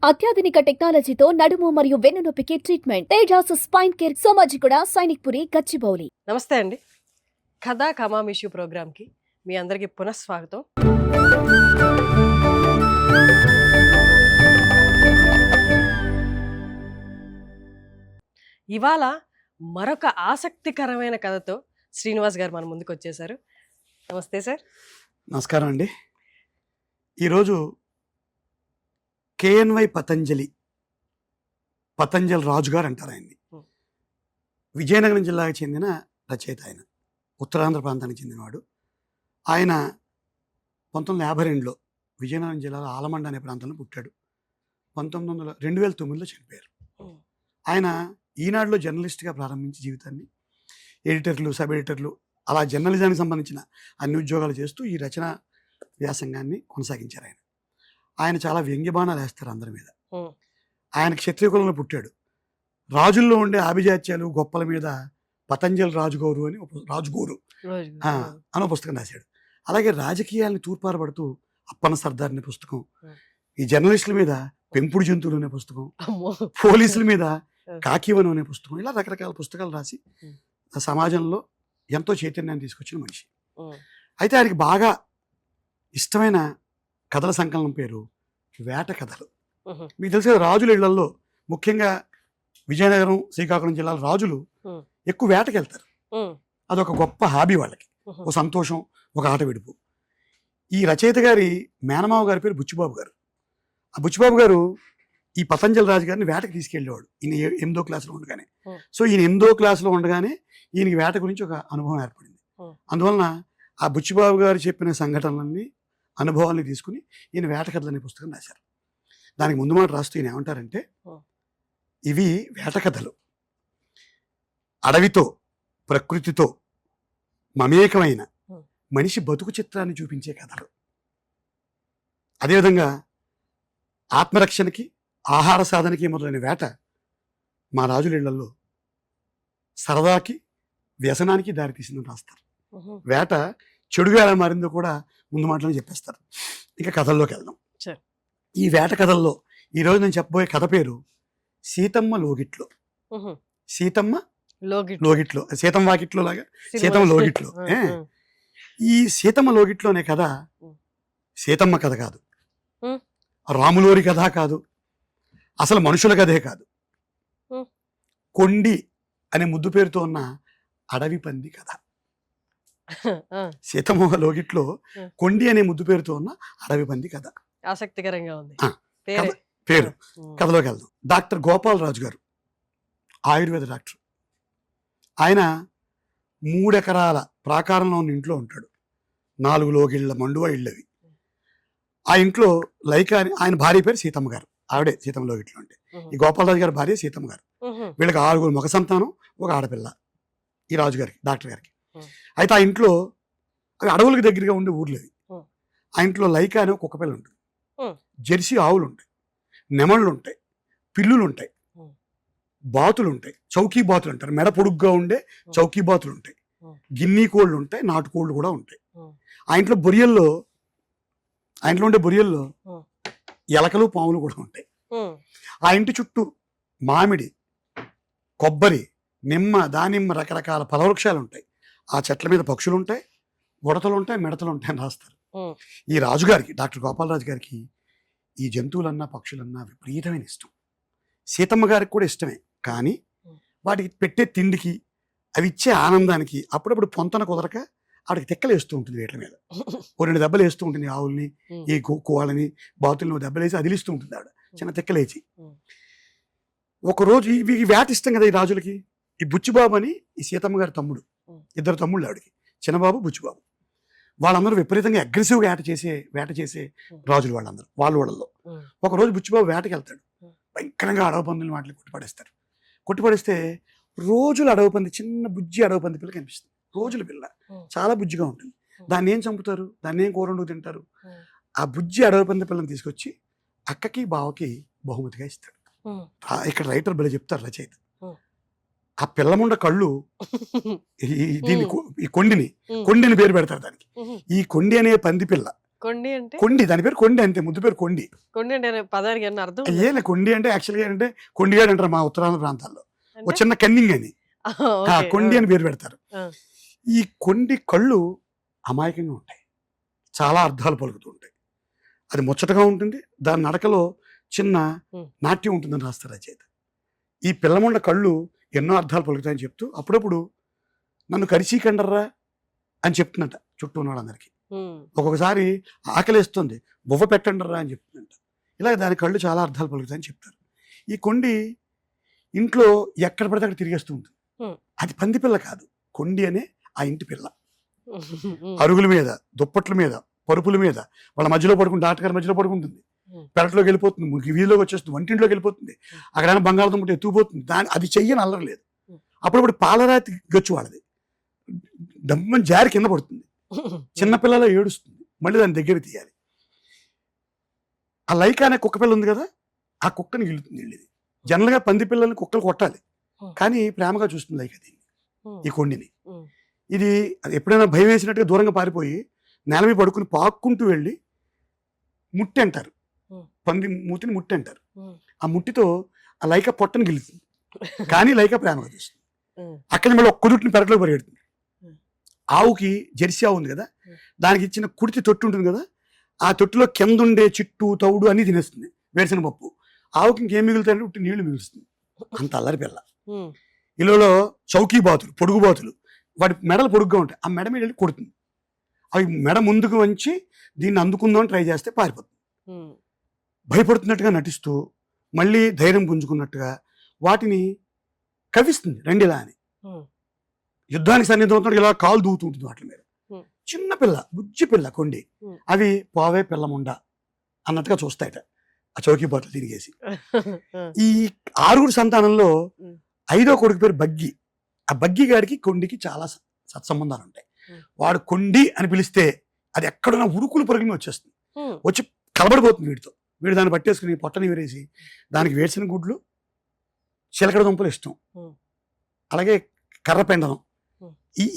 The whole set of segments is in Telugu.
అత్యాధునిక టెక్నాలజీతో నడుము మరియు వెన్నునొప్పికి treatment Tejas spine care Somajiguda Sainikpuri Gachibowli. నమస్తే అండి. కథా కమామిషు ప్రోగ్రామ్కి మీ అందరికీ పునఃస్వాగతం. ఇవాళ మరొక ఆసక్తికరమైన కథతో శ్రీనివాస్ గారు మన ముందుకు వచ్చేసారు. నమస్తే సార్. నమస్కారం అండి. ఈరోజు కేఎన్వై పతంజలి రాజు గారు అంటారు ఆయన్ని. విజయనగరం జిల్లాకు చెందిన రచయిత. ఆయన ఉత్తరాంధ్ర ప్రాంతానికి చెందినవాడు. ఆయన 1952లో విజయనగరం జిల్లాలో ఆలమండ అనే ప్రాంతంలో పుట్టాడు. 2009లో చనిపోయారు. ఆయన ఈనాడులో జర్నలిస్ట్గా ప్రారంభించి జీవితాన్ని ఎడిటర్లు, సబ్ ఎడిటర్లు అలా జర్నలిజానికి సంబంధించిన అన్ని ఉద్యోగాలు చేస్తూ ఈ రచన వ్యాసంగాన్ని కొనసాగించారు. ఆయన చాలా వ్యంగ్యబాణాలు వేస్తారు అందరి మీద. ఆయన క్షత్రియ కులంలో పుట్టాడు. రాజుల్లో ఉండే ఆభిజాత్యాలు గొప్పల మీద పతంజలి రాజుగోరు అని ఒక పుస్తకం రాశాడు. అలాగే రాజకీయాలను తూర్పారబడుతూ అప్పన్న సర్దార్ అనే పుస్తకం, ఈ జర్నలిస్టుల మీద పెంపుడు జంతువులు అనే పుస్తకం, పోలీసుల మీద కాకివనం అనే పుస్తకం, ఇలా రకరకాల పుస్తకాలు రాసి సమాజంలో ఎంతో చైతన్యాన్ని తీసుకొచ్చిన మనిషి. అయితే ఆయనకి బాగా ఇష్టమైన కథల సంకలనం పేరు వేట కథలు. మీకు తెలిసే రాజుల ఇళ్లలో, ముఖ్యంగా విజయనగరం, శ్రీకాకుళం జిల్లాల రాజులు ఎక్కువ వేటకి వెళ్తారు. అదొక గొప్ప హాబీ వాళ్ళకి, ఒక సంతోషం, ఒక ఆట విడుపు. ఈ రచయిత గారి మేనమావ గారి పేరు బుచ్చిబాబు గారు. ఆ బుచ్చిబాబు గారు ఈ పతంజలి రాజు గారిని వేటకి తీసుకెళ్ళేవాడు. ఈయన 8వ క్లాసులో ఉండగానే. సో ఈయన 8వ క్లాసులో ఉండగానే ఈయనకి వేట గురించి ఒక అనుభవం ఏర్పడింది. అందువలన ఆ బుచ్చిబాబు గారు చెప్పిన సంఘటనలన్నీ, అనుభవాన్ని తీసుకుని ఈయన వేట కథలు అనే పుస్తకం రాశారు. దానికి ముందు మాట రాస్తూ ఈయన ఏమంటారంటే, ఇవి వేట కథలు, అడవితో ప్రకృతితో మమేకమైన మనిషి బతుకు చిత్రాన్ని చూపించే కథలు. అదేవిధంగా ఆత్మరక్షణకి, ఆహార సాధనకి మొదలైన వేట మా రాజులిళ్లలో సరదాకి, వ్యసనానికి దారితీసిందని రాస్తారు. వేట చెడుగా ఎలా మారిందో కూడా ముందు మాటలను చెప్పేస్తారు. ఇక కథల్లోకి వెళ్దాం. ఈ వేట కథల్లో ఈరోజు నేను చెప్పబోయే కథ పేరు సీతమ్మ లోగిట్లో. సీతమ్మ లోగిట్లో, సీతమ్మ వాకిట్లో లాగా సీతమ్మ లోగిట్లో. ఈ సీతమ్మ లోగిట్లో అనే కథ సీతమ్మ కథ కాదు, రాములోరి కథ కాదు, అసలు మనుషుల కథే కాదు. కొండి అనే ముద్దు పేరుతో ఉన్న అడవి పంది కథ. సీతమ్మ లోగిట్లో కొండి అనే ముద్దు పేరుతో ఉన్న అడవి పంది కథ. ఆసక్తికరంగా ఉంది పేరు. కథలోకి వెళ్దాం. డాక్టర్ గోపాలరాజు గారు ఆయుర్వేద డాక్టర్. ఆయన 3 ఎకరాల ప్రాకారంలో ఉన్న ఇంట్లో ఉంటాడు. 4 లోగిళ్ళ మండువా ఇళ్ళవి. ఆ ఇంట్లో లైక అని ఆయన భార్య పేరు సీతమ్మ గారు. ఆవిడే సీతమ్మ లోగిట్లో ఉంటే. ఈ గోపాలరాజు గారి భార్య సీతమ్మ గారు. వీళ్ళకి 6 మగ సంతానం, ఒక ఆడపిల్ల ఈ రాజుగారికి, డాక్టర్ గారికి. అయితే ఆ ఇంట్లో, అవి అడవులకు దగ్గరగా ఉండే ఊర్లేవి. ఆ ఇంట్లో లైక అనే ఒక కుక్కపిల్ల ఉంటుంది, జెర్సీ ఆవులు ఉంటాయి, నెమళ్ళు ఉంటాయి, పిల్లులు ఉంటాయి, బాతులు ఉంటాయి, చౌకీ బాతులు అంటారు, మెడ పొడుగ్గా ఉండే చౌకీ బాతులు ఉంటాయి, గిన్నీ కోళ్ళు ఉంటాయి, నాటుకోళ్ళు కూడా ఉంటాయి. ఆ ఇంట్లో ఉండే బొరియల్లో ఎలకలు, పాములు కూడా ఉంటాయి. ఆ ఇంటి చుట్టూ మామిడి, కొబ్బరి, నిమ్మ, దానిమ్మ, రకరకాల ఫలవృక్షాలు ఉంటాయి. ఆ చెట్ల మీద పక్షులు ఉంటాయి, ఉడతలు ఉంటాయి, మిడతలు ఉంటాయి అని రాస్తారు. ఈ రాజుగారికి, డాక్టర్ గోపాలరాజు గారికి ఈ జంతువులన్నా పక్షులన్నా విపరీతమైన ఇష్టం. సీతమ్మ గారికి కూడా ఇష్టమే. కానీ వాటికి పెట్టే తిండికి, అవి ఇచ్చే ఆనందానికి అప్పుడప్పుడు పొంతన కుదరక ఆవిడకి తెక్కలు వేస్తూ ఉంటుంది. వీటి మీద 2 దెబ్బలు వేస్తూ ఉంటుంది. ఆవుల్ని, ఈ కోళ్ళని, బాతుల్ని దెబ్బలేసి అదిలిస్తూ ఉంటుంది ఆవిడ, చిన్న తెక్కలేచి. ఒకరోజు ఇవి వేట ఇష్టం కదా ఈ రాజులకి. ఈ బుచ్చిబాబు అని ఈ సీతమ్మ గారి తమ్ముడు, 2 తమ్ముళ్ళు ఆవిడకి, చిన్నబాబు, బుచ్చిబాబు. వాళ్ళందరూ విపరీతంగా అగ్రెసివ్గా వేట చేసే రాజులు వాళ్ళందరూ. వాళ్ళలో ఒకరోజు బుచ్చిబాబు వేటకి వెళ్తాడు. భయంకరంగా అడవి పందులు వాటిని కొట్టిపడేస్తే రోజులు అడవి పంది, చిన్న బుజ్జి అడవి పంది పిల్ల కనిపిస్తుంది. రోజుల పిల్ల చాలా బుజ్జిగా ఉంటుంది. దాన్ని ఏం చంపుతారు, దాన్ని ఏం కూర వండుకు తింటారు? ఆ బుజ్జి అడవి పంది పిల్లని తీసుకొచ్చి అక్కకి, బావకి బహుమతిగా ఇస్తాడు. ఇక్కడ రైటర్ భలే చెప్తారు, రచయిత. ఆ పిల్లముండ కళ్ళు దీన్ని, ఈ కొండిని పేరు పెడతారు దానికి. ఈ కొండి అనే పంది పిల్ల కొండి అంటే కొండి, దాని పేరు కొండి అంతే, ముద్దు పేరు కొండి. కొండి అంటే పదానికి ఏమన్నా అర్థం ఉందా? ఏలే కొండి అంటే యాక్చువల్గా ఏంటంటే కొండిగాడు అంటారు మా ఉత్తరాంధ్ర ప్రాంతాల్లో. ఒక అంటే చిన్న కన్నింగ్ అని ఓకే. కొండి అని పేరు పెడతారు. ఆ. ఈ కొండి కళ్ళు అమాయకంగా ఉంటాయి, చాలా అర్థాలు పలుకుతూ ఉంటాయి. అది ముచ్చటగా ఉంటుంది, దాని నడకలో చిన్న నాట్యం ఉంటుందని రాస్తారు రచయిత. ఈ పిల్లముండ కళ్ళు ఎన్నో అర్థాలు పలుకుతాయని చెప్తూ అప్పుడప్పుడు నన్ను కరిచీకండర్రా అని చెప్తున్నట్ట చుట్టూ ఉన్న వాళ్ళందరికీ. ఒక్కొక్కసారి ఆకలేస్తుంది, బువ్వ పెట్టండర్రా అని చెప్తుందంట. ఇలా దాని కళ్ళు చాలా అర్థాలు పలుకుతాయని చెప్తారు. ఈ కొండి ఇంట్లో ఎక్కడ పడితే అక్కడ తిరిగేస్తూ ఉంటుంది. అది పంది పిల్ల కాదు, కొండి అనే ఆ ఇంటి పిల్ల. అరుగుల మీద, దుప్పట్ల మీద, పరుపుల మీద, వాళ్ళ మధ్యలో పడుకుంటుంది, ఆటగారి మధ్యలో పడుకుంటుంది, పెరట్లోకి వెళ్ళిపోతుంది, వీధిలోకి వచ్చేస్తుంది, వంటింట్లోకి వెళ్ళిపోతుంది, అక్కడ బంగాళదుంప ఎత్తుకుపోతుంది. దాని అది చెయ్యని అల్లరలేదు. అప్పుడప్పుడు పాలరాతి గచ్చు వాళ్ళది, దమ్మని జారి కింద పడుతుంది, చిన్నపిల్లల ఏడుస్తుంది, మళ్ళీ దాని దగ్గర తీయాలి. ఆ లైకా అనే కుక్క పిల్ల ఉంది కదా, ఆ కుక్కని గిలుతుంది వెళ్ళేది. జనరల్గా పంది పిల్లల్ని కుక్కలు కొట్టాలి, కానీ ప్రేమగా చూస్తుంది లైకా దీన్ని, ఈ కొండిని. ఇది ఎప్పుడైనా భయం వేసినట్టుగా దూరంగా పారిపోయి నేల మీద పడుకుని పాక్కుంటూ వెళ్ళి ముట్టి అంటారు, పంది మూతిని ముట్టి అంటారు. ఆ ముట్టితో ఆ లైకా పొట్టని గిలుతుంది, కానీ లైకా ప్రేమగా చూస్తుంది. అక్కడి మళ్ళీ ఒక్క దుట్టిని పెరట్లోకి పరిగెడుతుంది. ఆవుకి జెర్సీ ఆవు ఉంది కదా, దానికి ఇచ్చిన కుడితి తొట్టు ఉంటుంది కదా, ఆ తొట్టులో కింద ఉండే చిట్టు తౌడు అన్ని తినేస్తుంది, వేరుశనగ పప్పు. ఆవుకి ఇంకేం మిగులుతాయంటే ఉట్టి నీళ్లు మిగులుస్తుంది. అంత అల్లరి పిల్ల. ఇళ్ళలో చౌకీ బాతులు, పొడుగు బాతులు, వాటి మెడలు పొడుగ్గా ఉంటాయి, ఆ మెడ మీద వెళ్ళి కొడుతుంది. అవి మెడ ముందుకు వంచి దీన్ని అందుకుందామని ట్రై చేస్తే పారిపోతుంది. భయపడుతున్నట్టుగా నటిస్తూ మళ్ళీ ధైర్యం పుంజుకున్నట్టుగా వాటిని కవిస్తుంది రెండిలా అని. యుద్ధానికి సన్నిధవుతున్నట్టు ఇలా కాలు దూవుతూ ఉంటుంది వాటి మీద. చిన్న పిల్ల, బుజ్జి పిల్ల కొండి. అవి పోవే పిల్లముండ అన్నట్టుగా చూస్తాయట ఆ చౌకీ బాటలు తిరిగేసి. ఈ 6 సంతానంలో 5వ కొడుకు పేరు బగ్గి. ఆ బగ్గి గారికి కొండికి చాలా సత్సంబంధాలు ఉంటాయి. వాడు కొండి అని పిలిస్తే అది ఎక్కడున్నా ఉరుకులు పరుగులు వచ్చేస్తుంది, వచ్చి కలబడిపోతుంది వీడితో. వీడు దాన్ని పట్టేసుకుని పొట్టని విరేసి దానికి వేసిన గుడ్లు, చిలకడ దుంపలు ఇష్టం, అలాగే కర్ర పెండలం,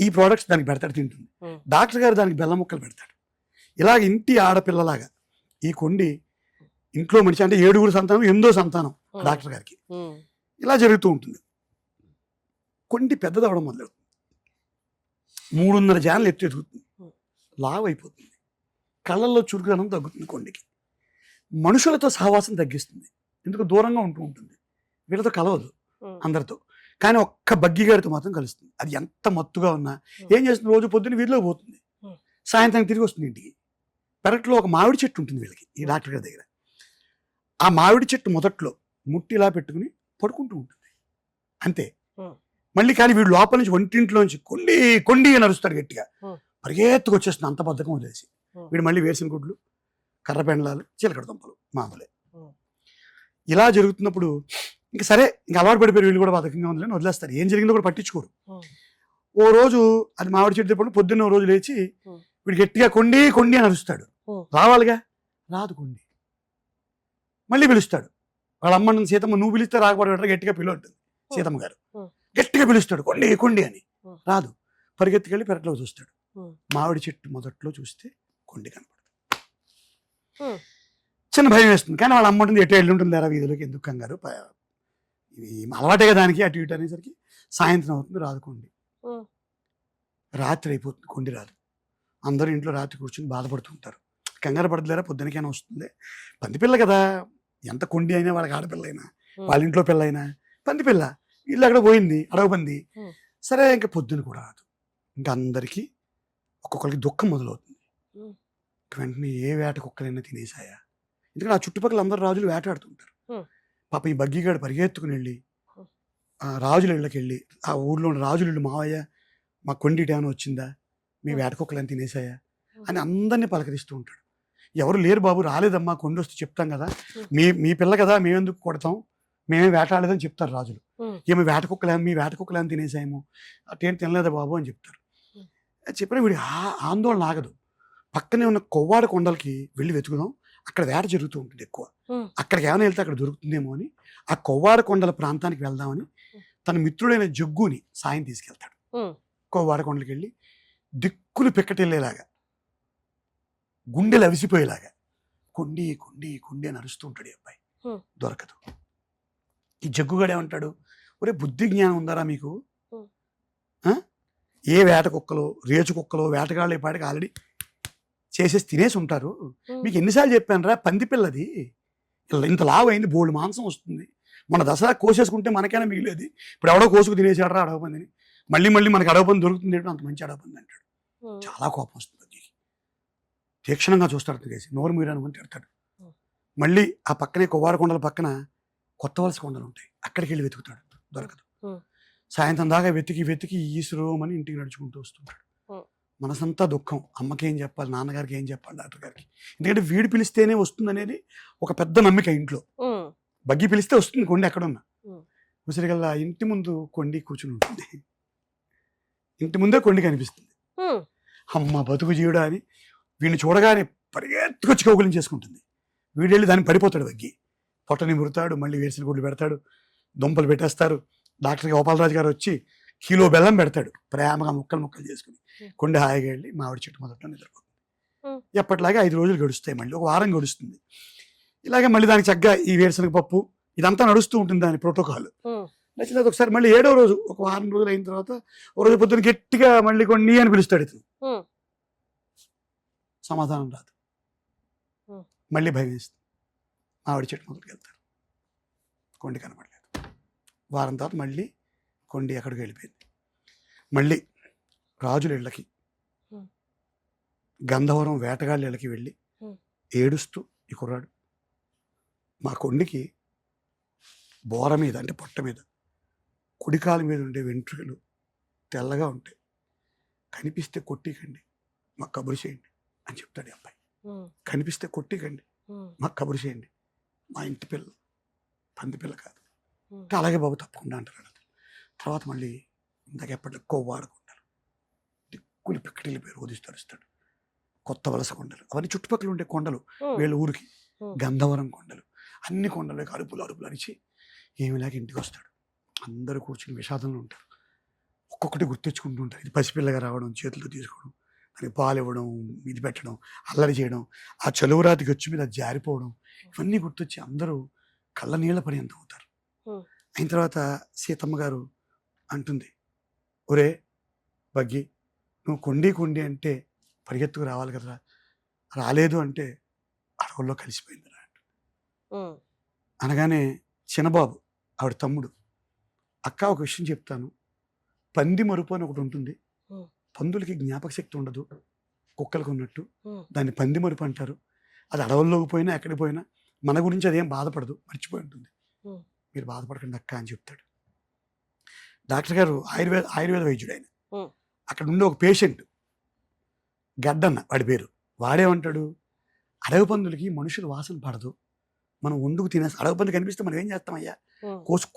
ఈ ప్రోడక్ట్స్ దానికి పెడతాడు, తింటుంది. డాక్టర్ గారు దానికి బెల్లం ముక్కలు పెడతాడు. ఇలాగ ఇంటి ఆడపిల్లలాగా ఈ కొండి ఇంట్లో మనిషి. అంటే 7 సంతానం, 8వ సంతానం డాక్టర్ గారికి. ఇలా జరుగుతూ ఉంటుంది. కొండి పెద్దదవడం మొదలవుతుంది, 3.5 జాన్లు ఎదుగుతుంది, లావు అయిపోతుంది, కళ్ళల్లో చురుకుదనం తగ్గుతుంది కొండికి. మనుషులతో సహవాసం తగ్గిస్తుంది, ఎందుకు దూరంగా ఉంటూ ఉంటుంది, వీళ్ళతో కలవదు అందరితో. కానీ ఒక్క బగ్గిగాడితో మాత్రం కలుస్తుంది. అది ఎంత మత్తుగా ఉన్నా ఏం చేస్తుంది, రోజు పొద్దున్న వీధిలోకి పోతుంది, సాయంత్రం తిరిగి వస్తుంది ఇంటికి. పెరట్లో ఒక మామిడి చెట్టు ఉంటుంది వీళ్ళకి, ఈ డాక్టర్ గారి దగ్గర. ఆ మామిడి చెట్టు మొదట్లో ముట్టి ఇలా పెట్టుకుని పడుకుంటూ ఉంటుంది అంతే. మళ్ళీ కానీ వీడు లోపల నుంచి వంటింట్లోంచి కొండి కొండి అని అరుస్తాడు గట్టిగా, పరిగెత్తుకు వచ్చేస్తుంది, అంత బద్ధకం వదిలేసి. వీడు మళ్ళీ వేసిన గుడ్లు, కర్ర పెండలాలు, చిలకడ దుంపలు మామూలే. ఇలా జరుగుతున్నప్పుడు ఇంక సరే, ఇంక అలవాటు పడిపోయి వీళ్ళు కూడా బద్ధకంగా ఉందని వదిలేస్తారు, ఏం జరిగిందో కూడా పట్టించుకోరు. ఓ రోజు అది మామిడి చెట్టు తెప్పుడు పొద్దున్న ఓ రోజు లేచి వీడు గట్టిగా కొండి కొండి అని అరుస్తాడు. రావాలిగా, రాదు కొండి. మళ్ళీ పిలుస్తాడు, వాళ్ళ అమ్మ సీతమ్మ, నువ్వు పిలిస్తే రాకపోవడం గట్టిగా పిలువట్టుంది సీతమ్మ గారు. గట్టిగా పిలుస్తాడు కొండి కొండి అని, రాదు. పరిగెత్తుకెళ్ళి పెరట్లో చూస్తాడు, మామిడి చెట్టు మొదట్లో చూస్తే కొండి కనపడదు. చిన్న భయం వేస్తుంది, కానీ వాళ్ళ అమ్మ ఉంటుంది, ఎటు వెళ్ళి ఉంటుంది లేరా వీధిలోకి, ఎందుకు కంగారు, ఇది అలవాటేగా దానికి. అటు ఇటు అనేసరికి సాయంత్రం అవుతుంది, రాదు కొండి. రాత్రి అయిపోతుంది, కొండి రాదు. అందరూ ఇంట్లో రాత్రి కూర్చొని బాధపడుతుంటారు, కంగారు పడలేరా, పొద్దునకైనా వస్తుంది, పందిపిల్ల కదా, ఎంత కొండి అయినా వాళ్ళకి ఆడపిల్ల అయినా, వాళ్ళ ఇంట్లో పిల్ల అయినా పందిపిల్ల, ఇల్లు అక్కడ పోయింది, అడగబంది. సరే, ఇంకా పొద్దున కూడా రాదు. ఇంకా అందరికీ ఒక్కొక్కరికి దుఃఖం మొదలవుతుంది. వెంటనే ఏ వేట కుక్కలైనా తినేసాయా, ఎందుకంటే ఆ చుట్టుపక్కల అందరు రాజులు వేటాడుతుంటారు. పాప ఈ బగ్గిగాడు పరిగెత్తుకుని వెళ్ళి ఆ రాజుల ఇళ్ళకి వెళ్ళి, ఆ ఊళ్ళో రాజుల ఇళ్ళు, మావయ్య మా కొండి ఏమైనా వచ్చిందా, మీ వేట కుక్కలని తినేసాయా అని అందరినీ పలకరిస్తూ ఉంటాడు. ఎవరు లేరు బాబు, రాలేదమ్మా, కొండి వస్తే చెప్తాం కదా, మీ పిల్ల కదా, మేమెందుకు కొడతాం, మేమే వేటాడలేదని చెప్తారు రాజులు. ఏమి వేట కుక్కలేమో, మీ వేట కుక్కలేమో తినేసాయేమో, అటేం తినలేదా బాబు అని చెప్తారు. చెప్పిన వీడి ఆందోళన ఆగదు. పక్కనే ఉన్న కొవ్వాడ కొండలకి వెళ్ళి వెతుకుదాం, అక్కడ వేట జరుగుతూ ఉంటుంది ఎక్కువ, అక్కడికి ఏమైనా వెళ్తే అక్కడ దొరుకుతుందేమో అని ఆ కొవ్వాడ కొండల ప్రాంతానికి వెళ్దామని తన మిత్రుడైన జగ్గుని సాయం తీసుకెళ్తాడు. కొవ్వాడ కొండలకి వెళ్ళి దిక్కులు పిక్కటెళ్ళేలాగా గుండెలు అవిసిపోయేలాగా కొండి కొండి కొండి అని అరుస్తూ ఉంటాడు ఈ అబ్బాయి. Hmm. దొరకదు. ఈ జగ్గుగాడు ఏమంటాడు, ఒరే బుద్ధి జ్ఞానం ఉందారా మీకు? Hmm. ఆ? ఏ వేట కుక్కలో రేచు కుక్కలో వేటగాళ్ళు ఈ పాటికి ఆల్రెడీ చేసేసి తినేసి ఉంటారు. మీకు ఎన్నిసార్లు చెప్పాను రా, పంది పిల్లది ఇంత లావు అయింది, బోల్డ్ మాంసం వస్తుంది, మన దసరా కోసేసుకుంటే మనకైనా మిగిలేదు, ఇప్పుడు ఎవడో కోసుకు తినేసాడు రా అడగపందిని, మళ్ళీ మళ్ళీ మనకి అడగపంది దొరుకుతుంది ఏంటో, అంత మంచి అడగపంది అంటాడు. చాలా కోపం వస్తుంది. తీక్షణంగా చూస్తాడు కేసి, నోరు మీరు అనుకుని తిడతాడు. మళ్ళీ ఆ పక్కనే కొవ్వార కొండల పక్కన కొత్త వలస కొండలు ఉంటాయి, అక్కడికి వెళ్ళి వెతుకుతాడు, దొరకదు. సాయంత్రం దాకా వెతికి వెతికి ఈశ్వరోమని ఇంటికి నడుచుకుంటూ వస్తుంటాడు. మనసంతా దుఃఖం, అమ్మకి ఏం చెప్పాలి, నాన్నగారికి ఏం చెప్పాలి, డాక్టర్ గారికి, ఎందుకంటే వీడు పిలిస్తేనే వస్తుంది అనేది ఒక పెద్ద నమ్మిక ఇంట్లో. బగ్గి పిలిస్తే వస్తుంది కొండి ఎక్కడున్నా. ఉసిరిగల్లా ఇంటి ముందు కొండి కూర్చుని ఉంటుంది, ఇంటి ముందే కొండి కనిపిస్తుంది. అమ్మ బతుకు జీవుడా అని వీడిని చూడగానే పరిగెత్తుకొచ్చి కౌగులించేసుకుంటుంది చేసుకుంటుంది. వీడెళ్ళి దాన్ని పడిపోతాడు, బగ్గి పొట్టని మురుతాడు, మళ్ళీ వేసిన గుడ్లు పెడతాడు, దుంపలు పెట్టేస్తారు. డాక్టర్ గోపాలరాజు గారు వచ్చి కిలో బెల్లం పెడతాడు, ప్రేమగా ముక్కలు ముక్కలు చేసుకుని కొండ హాయిగా వెళ్ళి మామిడి చెట్టు మొదట్లో నిద్రపోతుంది. ఎప్పటిలాగే 5 రోజులు గడుస్తాయి, మళ్ళీ ఒక వారం గడుస్తుంది. ఇలాగే మళ్ళీ దానికి చక్కగా ఈ వేరుశనగ పప్పు ఇదంతా నడుస్తూ ఉంటుంది దాని ప్రోటోకాల్. నచ్చినది ఒకసారి మళ్ళీ 7వ రోజు ఒక వారం రోజులు అయిన తర్వాత ఒక రోజు పొద్దున్న గట్టిగా మళ్ళీ కొన్ని అని పిలుస్తాడు. ఇతను సమాధానం రాదు, మళ్ళీ భయం వేస్తుంది. మామిడి చెట్టు మొదటికి వెళ్తారు, కొండి కనపడలేదు. వారం తర్వాత మళ్ళీ కొండి ఎక్కడికి వెళ్ళిపోయింది. మళ్ళీ రాజుల ఇళ్ళకి, గంధవరం వేటగాళ్ళ ఇళ్ళకి వెళ్ళి ఏడుస్తూ ఈ కుర్రాడు, మా కొండికి బోర మీద అంటే పొట్ట మీద కుడికాలు మీద ఉండే వెంట్రుకలు తెల్లగా ఉంటాయి, కనిపిస్తే కొట్టికండి, మాకు కబురు చేయండి అని చెప్తాడు ఈ అబ్బాయి. కనిపిస్తే కొట్టికండి, మాకు కబురు చేయండి, మా ఇంటి పిల్ల పంది పిల్ల కాదు. అలాగే బాబు తప్పకుండా అంటారు. తర్వాత మళ్ళీ ఇందాక ఎప్పటి కొవ్వాడుకుంటారు, దిక్కులు పిక్కటిల్లి పేరు రోధిస్తాడు. కొత్త వలస కొండలు, అవన్నీ చుట్టుపక్కల ఉండే కొండలు, వీళ్ళ ఊరికి గంధవరం కొండలు, అన్ని కొండలకి అరుపులు అరుపులు అరిచి ఏమిలాగా ఇంటికి వస్తాడు. అందరూ కూర్చుని విషాదంలో ఉంటారు, ఒక్కొక్కటి గుర్తెచ్చుకుంటూ ఉంటారు. ఇది పసిపిల్లగా రావడం, చేతులతో తీసుకోవడం, దానికి పాలు ఇవ్వడం, ఇది పెట్టడం, అల్లరి చేయడం, ఆ చలువురాతికి వచ్చి మీద జారిపోవడం, ఇవన్నీ గుర్తొచ్చి అందరూ కళ్ళ నీళ్ళ పర్యంతం అవుతారు. అయిన తర్వాత సీతమ్మ గారు అంటుంది, ఒరే బగ్గి, నువ్వు కొండి అంటే పరిగెత్తుకు రావాలి కదరా, రాలేదు అంటే అడవుల్లో కలిసిపోయిందిరా అంట. అనగానే చిన్నబాబు ఆవిడ తమ్ముడు, అక్క ఒక విషయం చెప్తాను, పంది మరుపు అని ఒకటి ఉంటుంది, పందులకి జ్ఞాపక శక్తి ఉండదు కుక్కలకు ఉన్నట్టు, దాన్ని పంది మరుపు అంటారు. అది అడవుల్లోకి పోయినా ఎక్కడికి పోయినా మన గురించి అదేం బాధపడదు, మర్చిపోయి ఉంటుంది, మీరు బాధపడకండి అక్క అని చెప్తాడు. డాక్టర్ గారు ఆయుర్వేద వైద్యుడు ఆయన. అక్కడ ఉండే ఒక పేషెంట్ గడ్డన్న, వాడి పేరు, వాడేమంటాడు, అడవి పందులకి మనుషులు వాసన పడదు, మనం వండుకు తినేసి, అడవి పంది కనిపిస్తే మనం ఏం చేస్తామయ్యా,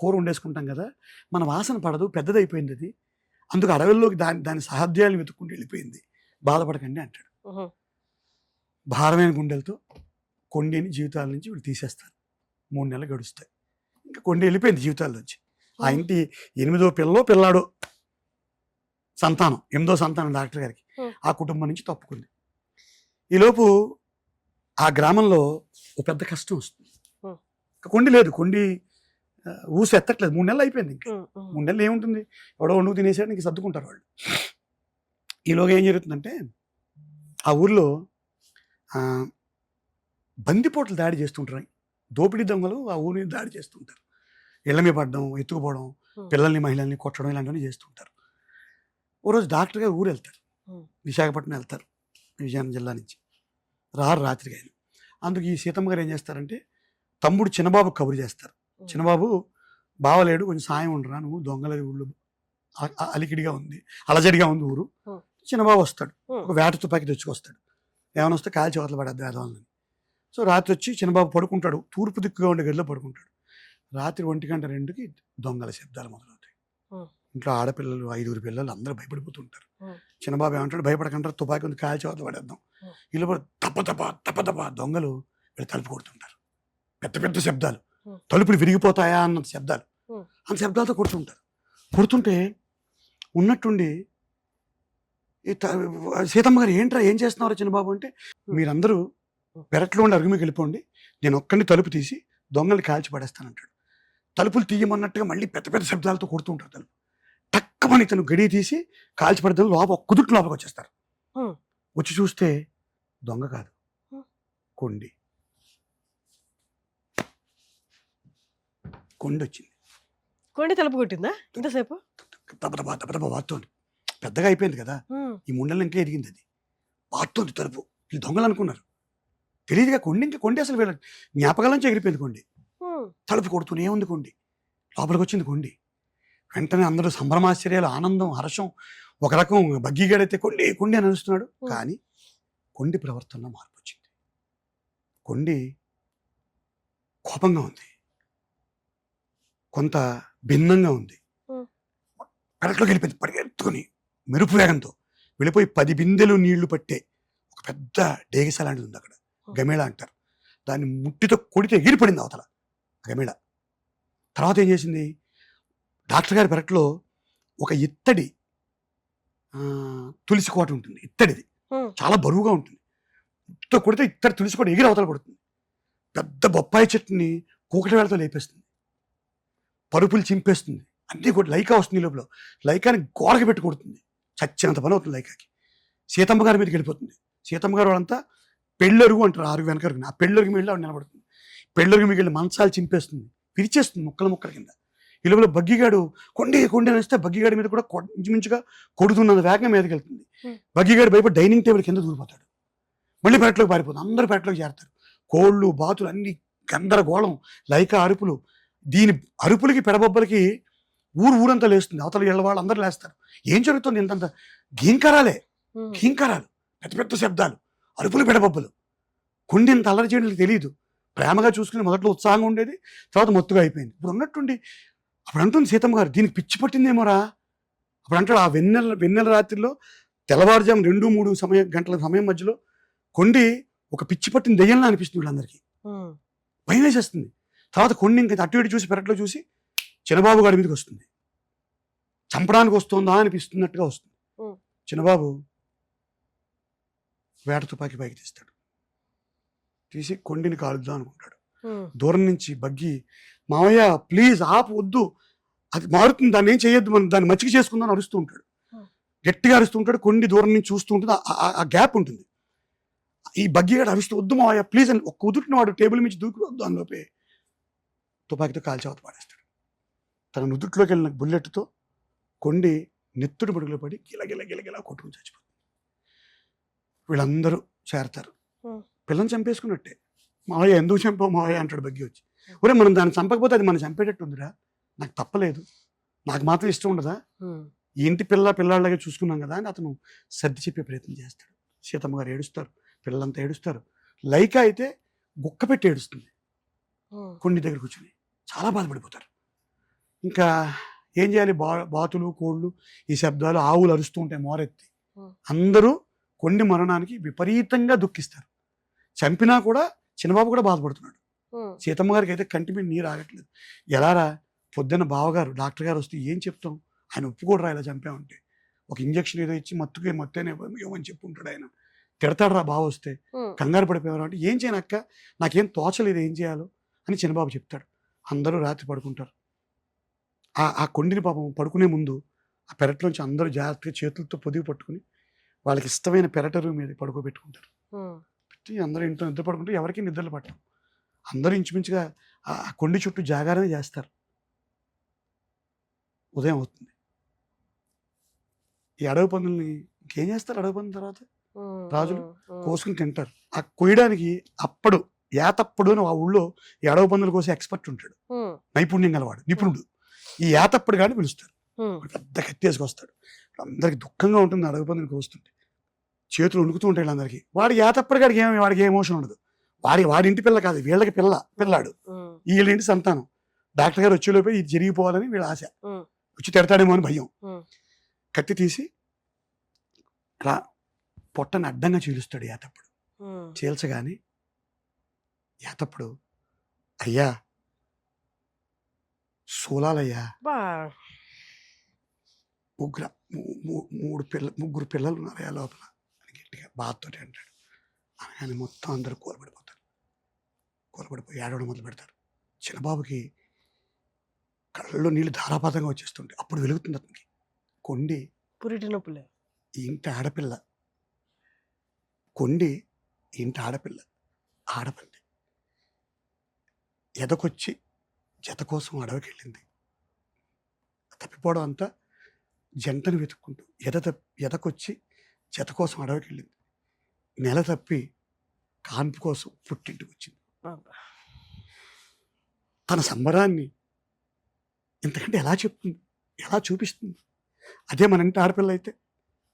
కూర వండేసుకుంటాం కదా, మన వాసన పడదు, పెద్దదైపోయింది అది, అందుకు అడవుల్లోకి దాని సహాధ్యాలను వెతుక్కుంటూ వెళ్ళిపోయింది, బాధపడకండి అంటాడు. భారమైన గుండెలతో కొండిని జీవితాల నుంచి వీళ్ళు తీసేస్తారు. 3 నెలలు గడుస్తాయి, ఇంకా కొండి వెళ్ళిపోయింది జీవితాల నుంచి. ఆ ఇంటి 8వ పిల్లాడో సంతానం, 8వ సంతానం డాక్టర్ గారికి, ఆ కుటుంబం నుంచి తప్పుకుంది. ఈలోపు ఆ గ్రామంలో ఒక పెద్ద కష్టం వస్తుంది. కొండి లేదు, కొండి ఊసి ఎత్తట్లేదు, 3 నెలలు అయిపోయింది. ఇంకా 3 నెలలు ఏముంటుంది, ఎవడో వండుకు తినేసాడు, ఇంక సర్దుకుంటారు వాళ్ళు. ఈలోగా ఏం జరుగుతుందంటే ఆ ఊర్లో బందిపోట్లు దాడి చేస్తుంటారు, దోపిడీ దొంగలు ఆ ఊరి మీద దాడి చేస్తుంటారు, ఇళ్ళ మీద పడడం, ఎత్తుకుపోవడం, పిల్లల్ని మహిళల్ని కొట్టడం, ఇలాంటివన్నీ చేస్తుంటారు. ఓ రోజు డాక్టర్ గారు ఊరు వెళ్తారు, విశాఖపట్నం వెళ్తారు, విజయనగరం జిల్లా నుంచి రాత్రికి ఆయన. అందుకు ఈ సీతమ్మ గారు ఏం చేస్తారంటే తమ్ముడు చిన్నబాబు కబురు చేస్తారు, చిన్నబాబు బావలేడు, కొంచెం సాయం ఉండరా, నువ్వు దొంగల ఊళ్ళు అలికిడిగా ఉంది, అలజడిగా ఉంది ఊరు. చిన్నబాబు వస్తాడు, ఒక వేట తుపాకి తెచ్చుకొస్తాడు, ఏమైనా వస్తే కాల్చి అవతల పడద్దు వేదవాళ్ళని. సో రాత్రి వచ్చి చిన్నబాబు పడుకుంటాడు, తూర్పు దిక్కుగా ఉండే గదిలో పడుకుంటాడు. రాత్రి 1:02కి దొంగల శబ్దాలు మొదలవుతాయి. ఇంట్లో ఆడపిల్లలు 5 పిల్లలు అందరూ భయపడిపోతుంటారు. చిన్నబాబు ఏమంటాడు, భయపడకంటారు, తుపాకి ఉంది, కాల్చి అవతల పడేద్దాం. వీళ్ళు తప్ప దొంగలు వీళ్ళు తలుపు కొడుతుంటారు, పెద్ద పెద్ద శబ్దాలు, తలుపులు విరిగిపోతాయా అన్న శబ్దాలు, అంత శబ్దాలతో కొడుతుంటారు. కొడుతుంటే ఉన్నట్టుండి సీతమ్మ గారు ఏంట్రా ఏం చేస్తున్నారు చిన్నబాబు అంటే, మీరందరూ పెరట్లో ఉండి అరుగు మీకు వెళ్ళిపోండి, నేను ఒక్కడిని తలుపు తీసి దొంగల్ని కాల్చి పడేస్తానంటాడు. తలుపులు తీయమన్నట్టుగా మళ్ళీ పెద్ద పెద్ద శబ్దాలతో కొడుతూ ఉంటారు తలుపు. టక్కమని తను గడియ తీసి కాల్చి పడతాను లోపల కుదుటి లోపలికి వచ్చేస్తారు. వచ్చి చూస్తే దొంగ కాదు, కొండి. కొండి వచ్చింది. కొండి తలుపు కొట్టిందా ఇంతసేపు? దబదబా దబదబా వాడుతోంది. పెద్దగా అయిపోయింది కదా, ఈ ముండలు ఇంకా ఎదిగింది. అది వాడుతోంది తలుపు. వీళ్ళు దొంగలు అనుకున్నారు, తెలియదుగా కొండి. ఇంకా కొండి అసలు వీళ్ళ జ్ఞాపకాల నుంచి ఎగిరిపోయింది కొండి. తలుపు కొడుతూనే ఉంది కొండి. లోపలికి వచ్చింది కొండి. వెంటనే అందరూ సంభ్రమాశ్చర్యాలు, ఆనందం, హర్షం. ఒక రకం బగ్గీగాడైతే కొండి కొండి అని అరుస్తున్నాడు. కానీ కొండి ప్రవర్తనలో మార్పు వచ్చింది. కొండి కోపంగా ఉంది, కొంత భిన్నంగా ఉంది. పెరట్లోకి వెళ్ళిపోయింది పరిగెత్తుకుని మెరుపు వేగంతో. వెళ్ళిపోయి 10 బిందెలు నీళ్లు పట్టే ఒక పెద్ద డేగిస లాంటిది ఉంది అక్కడ, గమేళ అంటారు. దాన్ని ముట్టితో కొడితే ఎగిరిపడింది అవతల గమేళ. తర్వాత ఏం చేసింది, డాక్టర్ గారి పెరట్లో ఒక ఇత్తడి తులసి కోట ఉంటుంది. ఇత్తడిది చాలా బరువుగా ఉంటుంది. ముట్టితో కొడితే ఇత్తడి తులసి కోట ఎగిరి అవతల పడుతుంది. పెద్ద బొప్పాయి చెట్టుని కూకటి వేళతో లేపేస్తుంది, పరుపులు చింపేస్తుంది. అన్నీ కూడా లైకా వస్తుంది. లోపల లైకాని గోడకి పెట్టి కొడుతుంది. చచ్చినంత పని అవుతుంది లైకాకి. సీతమ్మ గారి మీదకి వెళ్ళిపోతుంది. సీతమ్మ గారు వాళ్ళంతా పెళ్ళరుగు అంటారు, అరుగు వెనకరుగు. ఆ పెళ్ళరుగు మీద ఆవిడ నిలబడుతుంది. పెళ్ళరుగు మీకు వెళ్ళి మంచాలు చింపేస్తుంది, విరిచేస్తుంది ముక్కల ముక్కల కింద. ఈ లోపల బగ్గిగాడు కొండి కొండి అని వస్తే బగ్గిగాడి మీద కూడా ఇంచుమించుగా కొడుతున్న వేగంగా మీదకి వెళ్తుంది. బగ్గిగాడు భయపడి డైనింగ్ టేబుల్ కింద దూరిపోతాడు. మళ్ళీ పెరట్లోకి పారిపోతుంది. అందరూ పెరట్లోకి చేరతారు. కోళ్ళు బాతులు అన్ని గందరగోళం, లైకా అరుపులు. దీని అరుపులకి పెడబొబ్బలకి ఊరంతా లేస్తుంది. అవతల ఇళ్ళ వాళ్ళు అందరూ లేస్తారు. ఏం జరుగుతుంది? ఇంతంత గీంకారాలే, గీంకారాలు, పెద్ద పెద్ద శబ్దాలు, అరుపులు, పెడబొబ్బలు. కొండి ఇంత అల్లరి చేయడానికి తెలియదు. ప్రేమగా చూసుకుని మొదట్లో ఉత్సాహంగా ఉండేది, తర్వాత మొత్తుగా అయిపోయింది. ఇప్పుడు ఉన్నట్టుండి అప్పుడు అంటుంది సీతమ్మ గారు, దీనికి పిచ్చి పట్టిందేమోరా. అప్పుడు అంటాడు, ఆ వెన్నెల రాత్రిలో తెల్లవారుజాము 2-3 గంటల సమయం మధ్యలో కొండి ఒక పిచ్చి పట్టిన దెయ్యంలా అనిపిస్తుంది వీళ్ళందరికీ. భయం వేసేస్తుంది. తర్వాత కొండి ఇంకా అటు ఇటు చూసి పెరట్లో చూసి చిన్నబాబు గారి మీదకి వస్తుంది. చంపడానికి వస్తుందా అనిపిస్తున్నట్టుగా వస్తుంది. చిన్నబాబు వేట తుపాకీ పైకి తీస్తాడు. తీసి కొండిని కాలుద్దాం అనుకుంటాడు. దూరం నుంచి బగ్గి, మావయ్య ప్లీజ్ ఆపు, వద్దు, అది మారుతుంది, దాన్ని ఏం చేయొద్దు, మనం దాన్ని మచ్చిక చేసుకుందాం అరుస్తూ ఉంటాడు. గట్టిగా అరుస్తూ ఉంటాడు. కొండి దూరం నుంచి చూస్తూ ఉంటుంది. ఆ గ్యాప్ ఉంటుంది. ఈ బగ్గిగాడు అరుస్తూ, వద్దు మావయ్య ప్లీజ్ అని ఒక కుదుటిన వాడు టేబుల్ నుంచి దూకి వద్దు అందులోపే తుపాకీతో కాల్చేవత పాడేస్తాడు. తన నుదుట్లోకి వెళ్ళిన బుల్లెట్తో కొండి నెత్తుడు బడుగులో పడి గిలగిలా కొట్టుకుని చచ్చిపోతుంది. వీళ్ళందరూ చేరతారు. పిల్లని చంపేసుకున్నట్టే. మావయ్య ఎందుకు చంపావు మావయ్య అంటాడు బగ్గి వచ్చి. ఒరే మనం దాన్ని చంపకపోతే అది మనం చంపేటట్టు ఉందిరా, నాకు తప్పలేదు, నాకు మాత్రం ఇష్టం ఉండదా, ఈ ఇంటి పిల్లాళ్ళగా చూసుకున్నాం కదా అని అతను సర్ది చెప్పే ప్రయత్నం చేస్తాడు. సీతమ్మ గారు ఏడుస్తారు, పిల్లలంతా ఏడుస్తారు. లైకా అయితే గుక్క పెట్టి ఏడుస్తుంది. కొండి దగ్గర కూర్చొని చాలా బాధపడిపోతారు. ఇంకా ఏం చేయాలి, బాతులు, కోళ్ళు, ఈ శబ్దాలు, ఆవులు అరుస్తూ ఉంటాయి మోరెత్తి. అందరూ కొండి మరణానికి విపరీతంగా దుఃఖిస్తారు. చంపినా కూడా చిన్నబాబు కూడా బాధపడుతున్నాడు. సీతమ్మ గారికి అయితే కంటి మీద నీరు ఆగట్లేదు. ఎలారా, పొద్దున్న బావగారు డాక్టర్ గారు వస్తే ఏం చెప్తాం, ఆయన ఒప్పుకోడరా ఇలా చంపామంటే. ఒక ఇంజక్షన్ ఏదో ఇచ్చి మత్తేనే ఏమని చెప్పుంటాడు ఆయన. తిడతాడు రా బావ వస్తే, కంగారు పడిపోయారు అంటే ఏం చేయను అక్క, నాకేం తోచలేదు ఏం చేయాలో అని చిన్నబాబు చెప్తాడు. అందరూ రాత్రి పడుకుంటారు. ఆ కొండిని పాపం పడుకునే ముందు ఆ పెరట్లోంచి అందరూ జాగ్రత్తగా చేతులతో పొదిగి పట్టుకుని వాళ్ళకి ఇష్టమైన పెరటరు మీద పడుకోబెట్టుకుంటారు. అందరూ ఇంట్లో నిద్ర పడుకుంటే ఎవరికి నిద్రలు పట్టం. అందరూ ఇంచుమించుగా ఆ కొండి చుట్టూ జాగారణ చేస్తారు. ఉదయం అవుతుంది. ఈ అడవి పందుల్ని ఇంకేం చేస్తారు, అడవి పందుల తర్వాత రాజులు కోసుకుని తింటారు. ఆ కొయ్యడానికి అప్పుడు యాతప్పుడు అని ఆ ఊళ్ళో ఈ అడవి పందుల కోసం ఎక్స్పర్ట్ ఉంటాడు, నైపుణ్యం గలవాడు, నిపుణుడు. ఈ యాతప్పుడు కానీ పిలుస్తారు. పెద్ద కత్తి వేసుకొస్తాడు. అందరికి దుఃఖంగా ఉంటుంది అడవి పందులు కోస్తుంటే, చేతులు వణుకుతూ ఉంటాయి అందరికి. వాడి యాతప్పుడు గాడికి వాడికి ఏ ఎమోషన్ ఉండదు. వాడి ఇంటి పిల్ల కాదు, వీళ్ళకి పిల్లాడు, వీళ్ళింటి సంతానం. డాక్టర్ గారు వచ్చేలోపే ఇది జరిగిపోవాలని వీళ్ళ ఆశ. వచ్చి తిడతాడేమో అని భయం. కత్తి తీసి అలా పొట్టని అడ్డంగా చీలుస్తాడు యాతప్పుడు. చీల్చగానే యాతప్పుడు, అయ్యా సోలాలయ్యా, ముగ్గురు పిల్లలు ఉన్నారు ఆ లోపల అని గట్టిగా బాధతోటి అంటాడు. అనగానే మొత్తం అందరూ కూలబడిపోతారు. కూలబడిపోయి ఏడవడం మొదలు పెడతారు. చిన్నబాబుకి కళ్ళలో నీళ్ళు ధారాపాతంగా వచ్చేస్తుంటాయి. అప్పుడు వెలుగుతుంది అతనికి. కొండి పురిటి నొప్పులే. ఈ ఇంటి ఆడపిల్ల, కొండి ఈ ఇంటి ఆడపిల్ల, ఆడపల్లి ఎదకొచ్చి జత కోసం అడవికి వెళ్ళింది. తప్పిపోవడం అంతా జంటను వెతుక్కుంటూ ఎదకొచ్చి జత కోసం అడవికి వెళ్ళింది. నెల తప్పి కాన్పు కోసం పుట్టింటికి వచ్చింది. తన సంబరాన్ని ఇంతకంటే ఎలా చెప్తుంది, ఎలా చూపిస్తుంది? అదే మన ఇంటి ఆడపిల్ల అయితే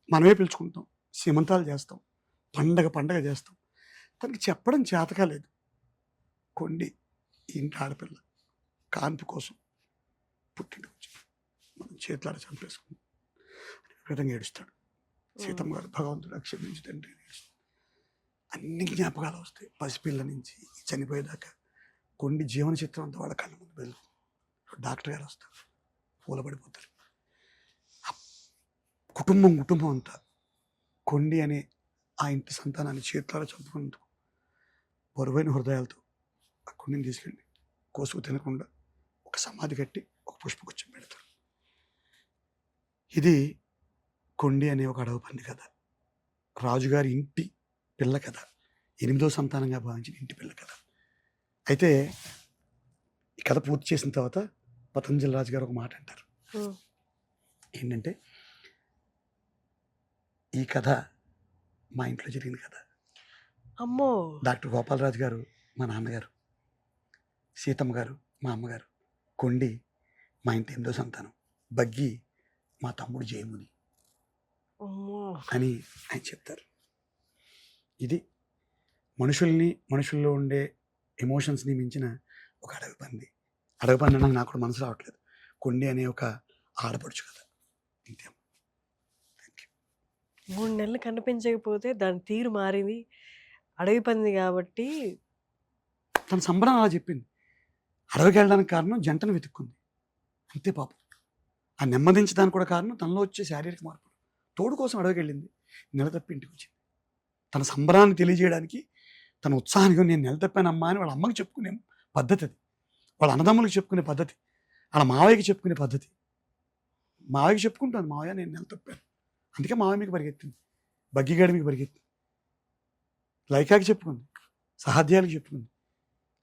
మనమే పిలుచుకుంటాం, సీమంతాలు చేస్తాం, పండగ చేస్తాం. తనకి చెప్పడం చేత కాలేదు. కొండి ఈ ఇంటి ఆడపిల్ల కాన్పు కోసం పుట్టింటికి వచ్చింది, మనం చేతులాడ చంపేసుకుంది అని విధంగా ఏడుస్తాడు. సీతమ్మ గారు భగవంతుడు క్షమించి తండ్రి ఏడుస్తాడు. అన్ని జ్ఞాపకాలు వస్తాయి పసిపిల్ల నుంచి చనిపోయేదాకా. కొండి జీవన చిత్రం అంతా వాళ్ళ కళ్ళ ముందు వెళ్తుంది. డాక్టర్ గారు వస్తారు, పూలబడిపోతారు. కుటుంబం అంతా కొండి అనే ఆ ఇంటి సంతానాన్ని చేతులారా చంపుకున్నందుకు బరువైన హృదయాలతో ఆ కొండిని తీసుకెళ్ళి కోసుకు తినకుండా ఒక సమాధి కట్టి ఒక పుష్పగుచ్చం పెడతారు. ఇది కొండి అనే ఒక అడవి పంది కథ. రాజుగారి ఇంటి పిల్ల కథ, 8వ సంతానంగా భావించిన ఇంటి పిల్ల కథ. అయితే ఈ కథ పూర్తి చేసిన తర్వాత పతంజలి రాజు గారు ఒక మాట అంటారు. ఏంటంటే, ఈ కథ మా ఇంట్లో జరిగిన కథ. అమ్మో. డాక్టర్ గోపాలరాజు గారు మా నాన్నగారు, సీతమ్మ గారు మా అమ్మగారు, కొండి మా ఇంటి 8వ సంతానం, బగ్గి మా తమ్ముడు జయముని అని ఆయన చెప్తారు. ఇది మనుషుల్లో ఉండే ఎమోషన్స్ని మించిన ఒక అడవి పంది. అడవి పంది అనగా నాకు కూడా మనసు రావట్లేదు. కొండి అనే ఒక ఆడపడుచు కదా. ఇంతే. 3 నెలలు కనిపించకపోతే దాని తీరు మారింది. అడవి పంది కాబట్టి తన సంబరం అలా చెప్పింది. అడవికి వెళ్ళడానికి కారణం జంటను వెతుక్కుంది, అంతే పాపం. ఆ నెమ్మదించడానికి కూడా కారణం తనలో వచ్చే శారీరక మార్పులు. తోడు కోసం అడవికి వెళ్ళింది, నెల తప్పి ఇంటికి వచ్చింది. తన సంబరాన్ని తెలియజేయడానికి, తన ఉత్సాహానికి నేను నెల తప్పానమ్మా అని వాళ్ళ అమ్మకి చెప్పుకునే పద్ధతి అది. వాళ్ళ అన్నదమ్ములకు చెప్పుకునే పద్ధతి, వాళ్ళ మావయ్యకి చెప్పుకునే పద్ధతి. మావయ్యకి చెప్పుకుంటాను, మావయ్య నేను నెల తప్పాను. అందుకే మావయ్య మీకు పరిగెత్తింది, బగ్గిగాడి మీకు పరిగెత్తింది. లైకాకి చెప్పుకుంది, సహాధ్యాలకు చెప్పుకుంది.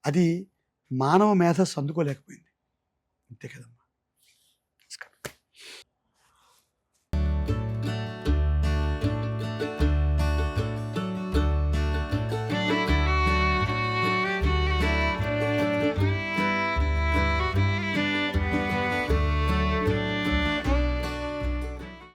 అది మానవ మేధస్సు అందుకోలేకపోయింది. అంతే కదమ్మా.